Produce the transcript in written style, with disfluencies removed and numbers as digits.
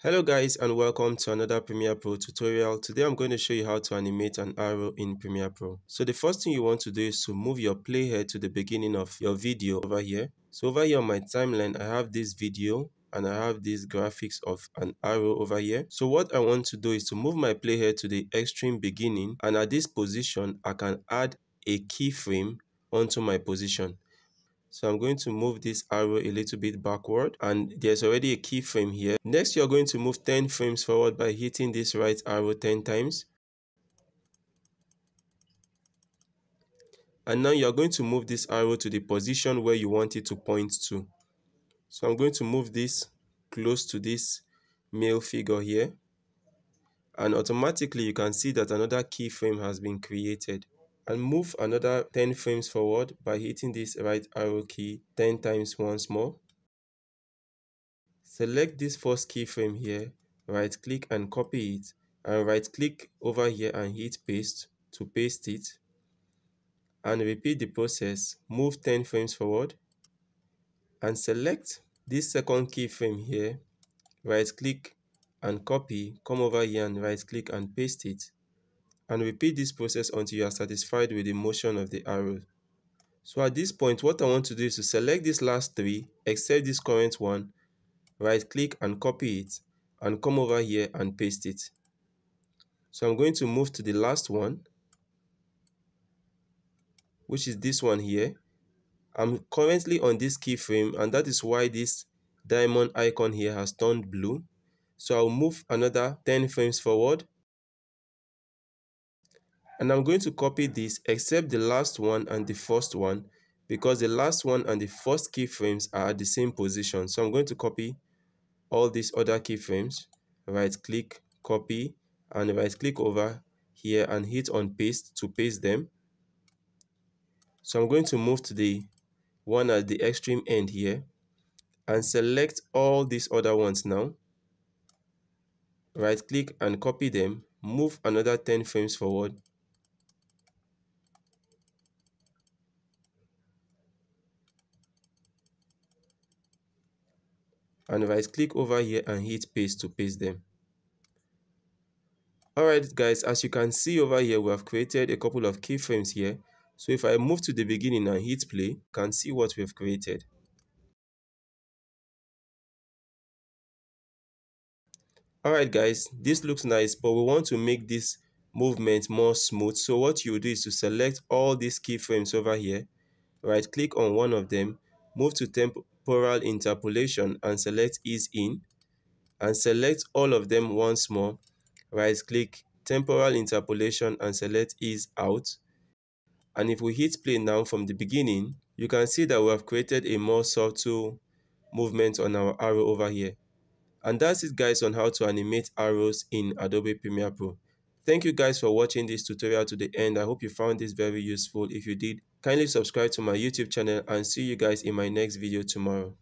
Hello guys, and welcome to another Premiere Pro tutorial. Today I'm going to show you how to animate an arrow in Premiere Pro. So the first thing you want to do is to move your playhead to the beginning of your video over here. So over here on my timeline, I have this video and I have these graphics of an arrow over here. So what I want to do is to move my playhead to the extreme beginning, and at this position I can add a keyframe onto my position. So I'm going to move this arrow a little bit backward, and there's already a keyframe here. Next, you're going to move 10 frames forward by hitting this right arrow 10 times. And now you're going to move this arrow to the position where you want it to point to. So I'm going to move this close to this male figure here. And automatically you can see that another keyframe has been created. And move another 10 frames forward by hitting this right arrow key 10 times once more. Select this first keyframe here, right click and copy it, and right click over here and hit paste to paste it, and repeat the process. Move 10 frames forward and select this second keyframe here, right click and copy, come over here and right click and paste it, and repeat this process until you are satisfied with the motion of the arrow. So at this point, what I want to do is to select these last three except this current one, right click and copy it, and come over here and paste it. So I'm going to move to the last one, which is this one here. I'm currently on this keyframe, and that is why this diamond icon here has turned blue. So I'll move another 10 frames forward, and I'm going to copy this except the last one and the first one, because the last one and the first keyframes are at the same position. So I'm going to copy all these other keyframes, right click, copy, and right click over here and hit on paste to paste them. So I'm going to move to the one at the extreme end here and select all these other ones now. Right click and copy them, move another 10 frames forward, and right click over here and hit paste to paste them. Alright guys, as you can see over here, we have created a couple of keyframes here. So if I move to the beginning and hit play, you can see what we have created. Alright guys, this looks nice, but we want to make this movement more smooth. So what you do is to select all these keyframes over here, right click on one of them, move to temporal interpolation and select ease in, and select all of them once more, right click, temporal interpolation and select ease out. And if we hit play now from the beginning, you can see that we have created a more subtle movement on our arrow over here. And that's it guys on how to animate arrows in Adobe Premiere Pro. Thank you guys for watching this tutorial to the end. I hope you found this very useful. If you did, kindly subscribe to my YouTube channel, and see you guys in my next video tomorrow.